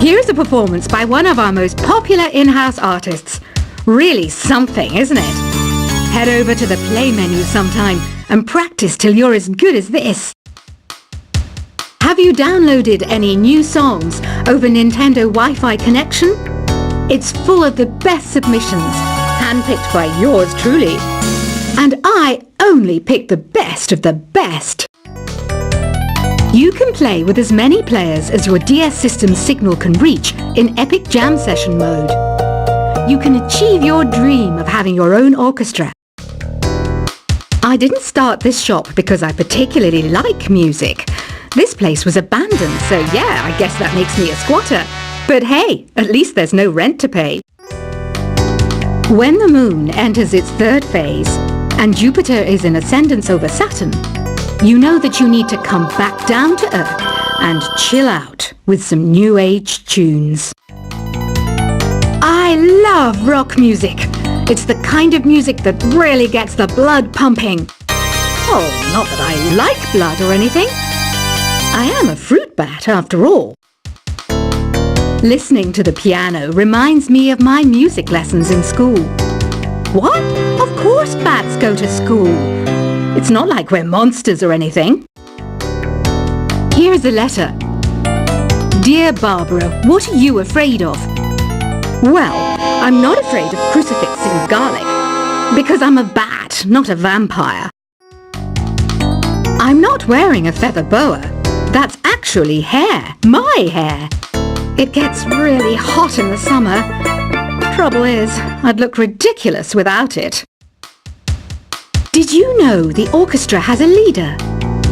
Here's a performance by one of our most popular in-house artists. Really something, isn't it? Head over to the play menu sometime and practice till you're as good as this. Have you downloaded any new songs over Nintendo Wi-Fi connection? It's full of the best submissions, handpicked by yours truly. And I only pick the best of the best. You can play with as many players as your DS system's signal can reach in Epic Jam Session mode. You can achieve your dream of having your own orchestra. I didn't start this shop because I particularly like music. This place was abandoned, so yeah, I guess that makes me a squatter. But hey, at least there's no rent to pay. When the moon enters its third phase and Jupiter is in ascendance over Saturn, you know that you need to come back down to Earth and chill out with some new age tunes. I love rock music. It's the kind of music that really gets the blood pumping. Oh, not that I like blood or anything. I am a fruit bat after all. Listening to the piano reminds me of my music lessons in school. What? Of course bats go to school. It's not like we're monsters or anything. Here's a letter. Dear Barbara, what are you afraid of? Well, I'm not afraid of crucifix and garlic, because I'm a bat, not a vampire. I'm not wearing a feather boa. That's actually hair, my hair. It gets really hot in the summer. Trouble is, I'd look ridiculous without it. Did you know the orchestra has a leader?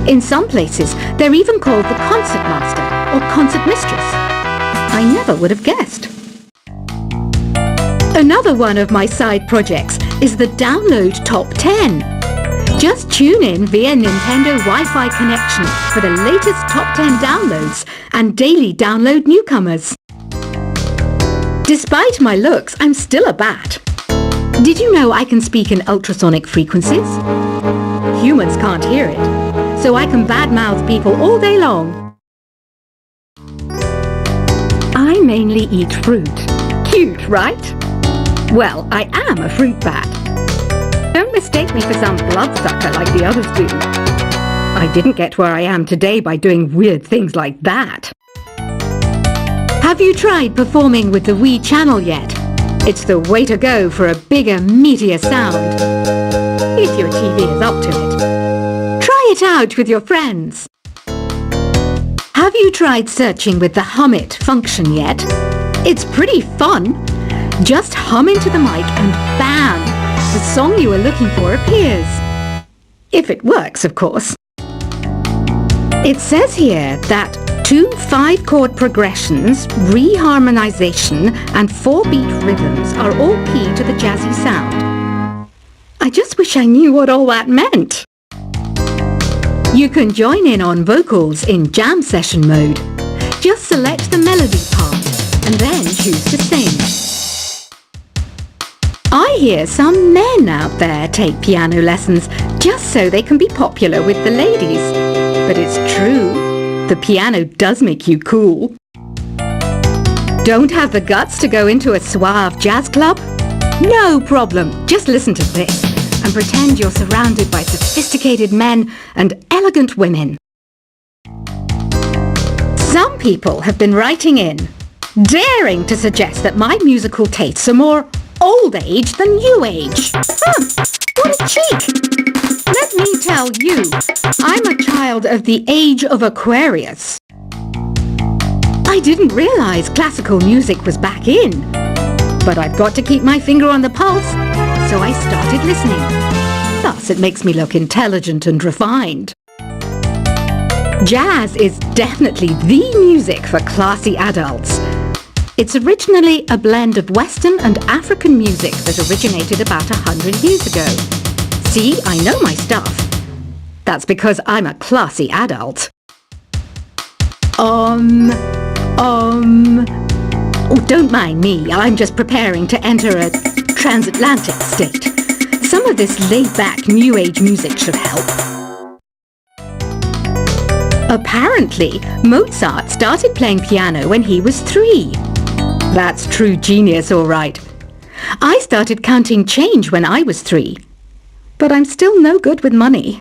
In some places, they're even called the concertmaster or concert mistress. I never would have guessed. Another one of my side projects is the Download Top 10. Just tune in via Nintendo Wi-Fi connection for the latest Top 10 downloads and daily download newcomers. Despite my looks, I'm still a bat. Did you know I can speak in ultrasonic frequencies? Humans can't hear it, so I can badmouth people all day long. I mainly eat fruit. Cute, right? Well, I am a fruit bat. Don't mistake me for some bloodsucker like the others do. I didn't get where I am today by doing weird things like that. Have you tried performing with the Wii channel yet? It's the way to go for a bigger, meatier sound. If your TV is up to it. Try it out with your friends. Have you tried searching with the Hum It function yet? It's pretty fun. Just hum into the mic and bam! The song you are looking for appears. If it works, of course. It says here that 2 5-chord progressions, reharmonization and 4-beat rhythms are all key to the jazzy sound. I just wish I knew what all that meant. You can join in on vocals in jam session mode. Just select the melody part and then choose to sing. I hear some men out there take piano lessons just so they can be popular with the ladies. But it's true. The piano does make you cool. Don't have the guts to go into a suave jazz club? No problem. Just listen to this and pretend you're surrounded by sophisticated men and elegant women. Some people have been writing in, daring to suggest that my musical tastes are more old age than new age. What a cheek! Let me tell you, I'm a child of the age of Aquarius. I didn't realize classical music was back in, but I've got to keep my finger on the pulse, so I started listening. Thus, it makes me look intelligent and refined. Jazz is definitely the music for classy adults. It's originally a blend of Western and African music that originated about 100 years ago. See, I know my stuff. That's because I'm a classy adult. Oh, don't mind me. I'm just preparing to enter a transatlantic state. Some of this laid-back new age music should help. Apparently, Mozart started playing piano when he was 3. That's true genius, all right. I started counting change when I was 3. But I'm still no good with money.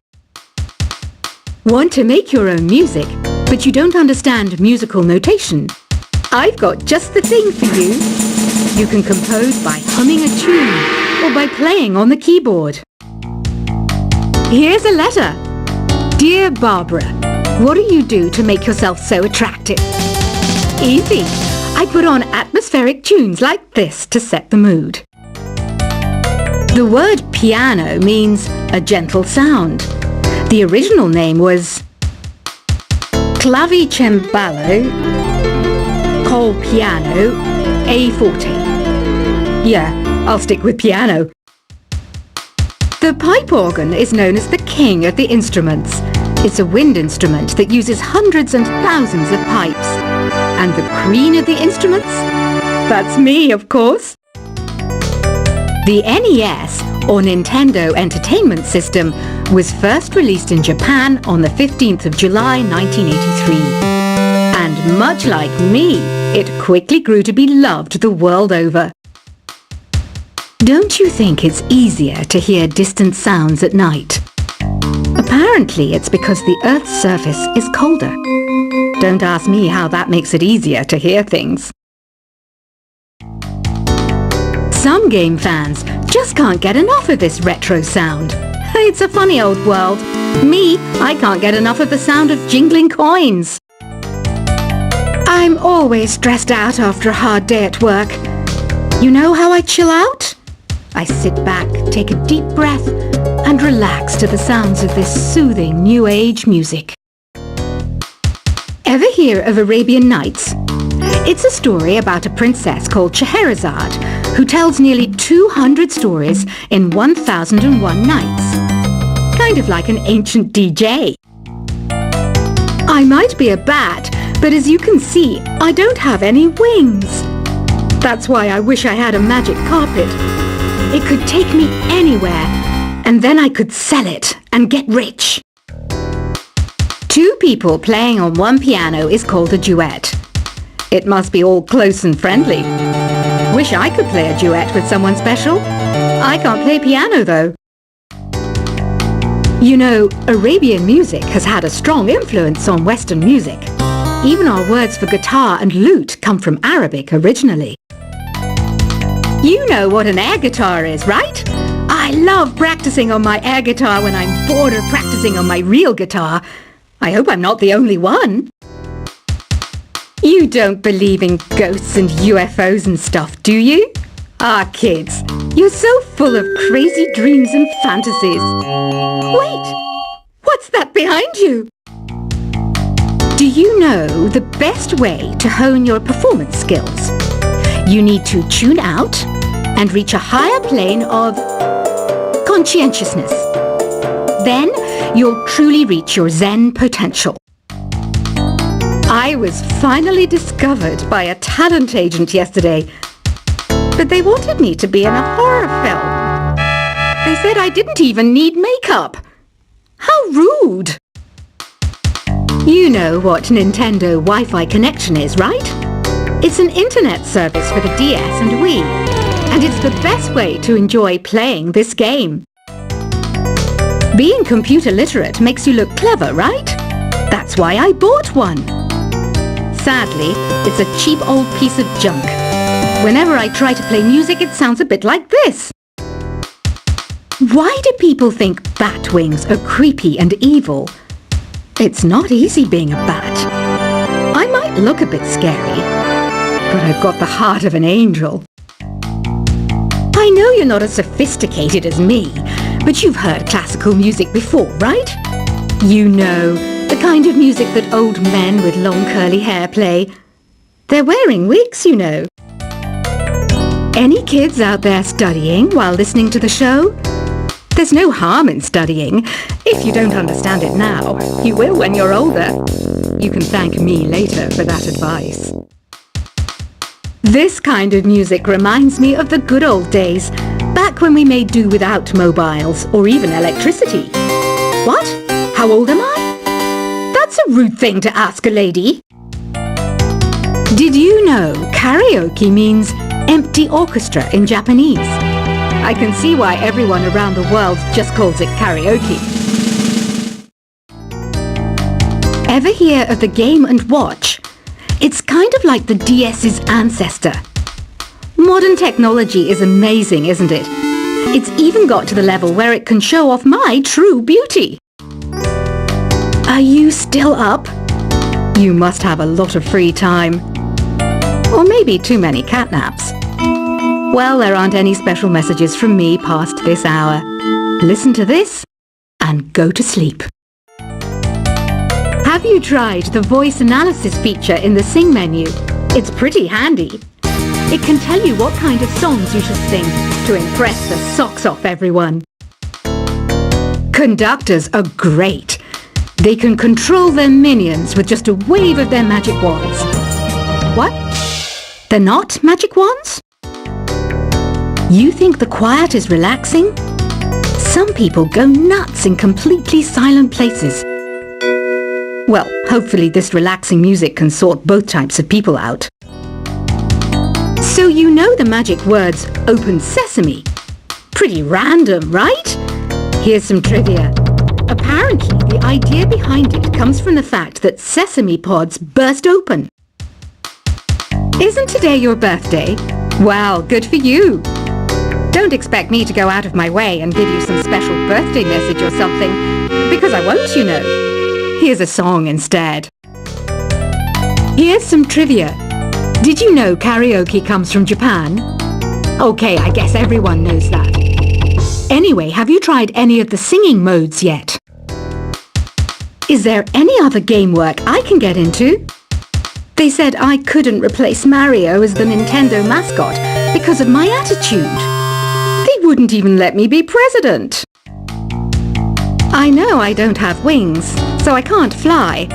Want to make your own music, but you don't understand musical notation? I've got just the thing for you. You can compose by humming a tune or by playing on the keyboard. Here's a letter. Dear Barbara, what do you do to make yourself so attractive? Easy. I put on atmospheric tunes like this to set the mood. The word piano means a gentle sound. The original name was clavicembalo col piano a forte. Yeah, I'll stick with piano. The pipe organ is known as the king of the instruments. It's a wind instrument that uses hundreds and thousands of pipes. And the queen of the instruments? That's me, of course. The NES, or Nintendo Entertainment System, was first released in Japan on the 15th of July 1983. And much like me, it quickly grew to be loved the world over. Don't you think it's easier to hear distant sounds at night? Apparently, it's because the Earth's surface is colder. Don't ask me how that makes it easier to hear things. Some game fans just can't get enough of this retro sound. It's a funny old world. Me, I can't get enough of the sound of jingling coins. I'm always stressed out after a hard day at work. You know how I chill out? I sit back, take a deep breath, and relax to the sounds of this soothing New Age music. Ever hear of Arabian Nights? It's a story about a princess called Scheherazade, who tells nearly 200 stories in 1001 nights. Kind of like an ancient DJ. I might be a bat, but as you can see, I don't have any wings. That's why I wish I had a magic carpet. It could take me anywhere, and then I could sell it and get rich. 2 people playing on one piano is called a duet. It must be all close and friendly. Wish I could play a duet with someone special. I can't play piano though. You know, Arabian music has had a strong influence on Western music. Even our words for guitar and lute come from Arabic originally. You know what an air guitar is, right? I love practicing on my air guitar when I'm bored of practicing on my real guitar. I hope I'm not the only one. You don't believe in ghosts and UFOs and stuff, do you? Ah, kids, you're so full of crazy dreams and fantasies. Wait, what's that behind you? Do you know the best way to hone your performance skills? You need to tune out and reach a higher plane of conscientiousness. Then you'll truly reach your Zen potential. I was finally discovered by a talent agent yesterday, but they wanted me to be in a horror film. They said I didn't even need makeup. How rude! You know what Nintendo Wi-Fi connection is, right? It's an internet service for the DS and Wii, and it's the best way to enjoy playing this game. Being computer literate makes you look clever, right? That's why I bought one. Sadly, it's a cheap old piece of junk. Whenever I try to play music, it sounds a bit like this. Why do people think bat wings are creepy and evil? It's not easy being a bat. I might look a bit scary, but I've got the heart of an angel. I know you're not as sophisticated as me, but you've heard classical music before, right? You know, the kind of music that old men with long curly hair play. They're wearing wigs, you know. Any kids out there studying while listening to the show? There's no harm in studying. If you don't understand it now, you will when you're older. You can thank me later for that advice. This kind of music reminds me of the good old days, back when we made do without mobiles or even electricity. What? How old am I? That's a rude thing to ask a lady. Did you know karaoke means empty orchestra in Japanese? I can see why everyone around the world just calls it karaoke. Ever hear of the Game & Watch? It's kind of like the DS's ancestor. Modern technology is amazing, isn't it? It's even got to the level where it can show off my true beauty. Are you still up? You must have a lot of free time. Or maybe too many catnaps. Well, there aren't any special messages from me past this hour. Listen to this and go to sleep. Have you tried the voice analysis feature in the Sing menu? It's pretty handy. It can tell you what kind of songs you should sing to impress the socks off everyone. Conductors are great. They can control their minions with just a wave of their magic wands. What? They're not magic wands? You think the quiet is relaxing? Some people go nuts in completely silent places. Well, hopefully this relaxing music can sort both types of people out. So you know the magic words "Open Sesame." Pretty random, right? Here's some trivia. Apparently, the idea behind it comes from the fact that sesame pods burst open. Isn't today your birthday? Well, good for you. Don't expect me to go out of my way and give you some special birthday message or something, because I won't, you know. Here's a song instead. Here's some trivia. Did you know karaoke comes from Japan? Okay, I guess everyone knows that. Anyway, have you tried any of the singing modes yet? Is there any other game work I can get into? They said I couldn't replace Mario as the Nintendo mascot because of my attitude. They wouldn't even let me be president. I know I don't have wings, so I can't fly.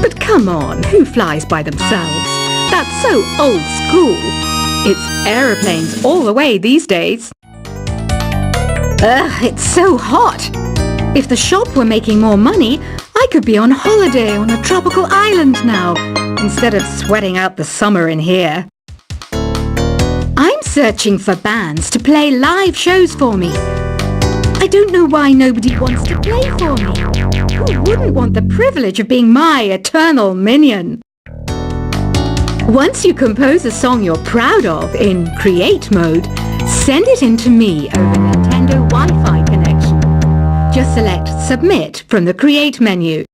But come on, who flies by themselves? That's so old school. It's aeroplanes all the way these days. Ugh, it's so hot. If the shop were making more money, I could be on holiday on a tropical island now, instead of sweating out the summer in here. I'm searching for bands to play live shows for me. I don't know why nobody wants to play for me. Who wouldn't want the privilege of being my eternal minion? Once you compose a song you're proud of in Create mode, send it in to me over Nintendo Wi-Fi connection. Just select Submit from the Create menu.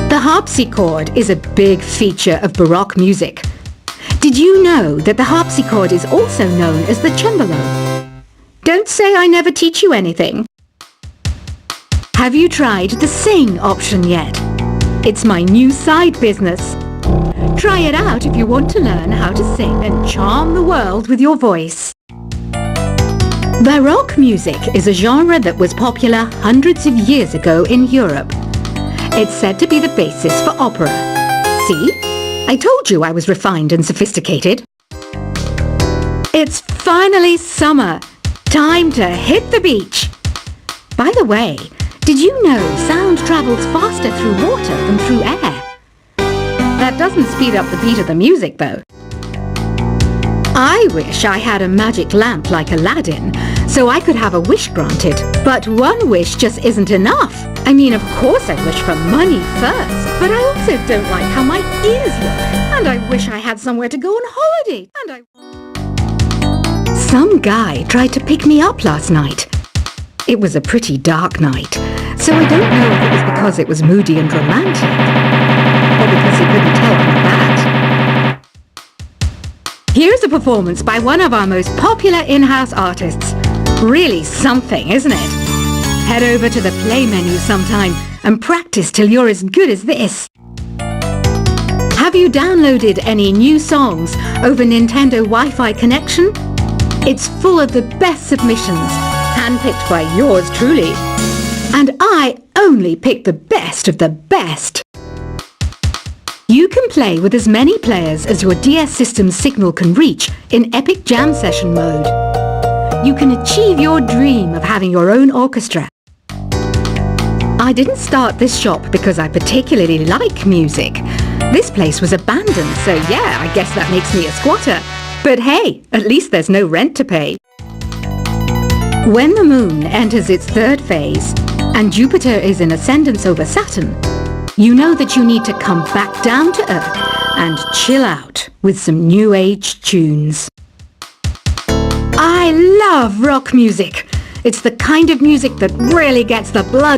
The harpsichord is a big feature of Baroque music. Did you know that the harpsichord is also known as the cembalo? Don't say I never teach you anything. Have you tried the Sing option yet? It's my new side business. Try it out if you want to learn how to sing and charm the world with your voice. Baroque music is a genre that was popular hundreds of years ago in Europe. It's said to be the basis for opera. See? I told you I was refined and sophisticated. It's finally summer. Time to hit the beach. By the way, did you know sound travels faster through water than through air? That doesn't speed up the beat of the music, though. I wish I had a magic lamp like Aladdin, so I could have a wish granted. But one wish just isn't enough. I mean, of course I wish for money first, but I also don't like how my ears look. And I wish I had somewhere to go on holiday. Some guy tried to pick me up last night. It was a pretty dark night, so I don't know if it was because it was moody and romantic, or because he couldn't tell from that. Here's a performance by one of our most popular in-house artists. Really something, isn't it? Head over to the play menu sometime and practice till you're as good as this. Have you downloaded any new songs over Nintendo Wi-Fi connection? It's full of the best submissions, handpicked by yours truly. And I only pick the best of the best. You can play with as many players as your DS system's signal can reach in Epic Jam Session mode. You can achieve your dream of having your own orchestra. I didn't start this shop because I particularly like music. This place was abandoned, so yeah, I guess that makes me a squatter. But hey, at least there's no rent to pay. When the moon enters its third phase, and Jupiter is in ascendance over Saturn, you know that you need to come back down to Earth and chill out with some new age tunes. I love rock music. It's the kind of music that really gets the blood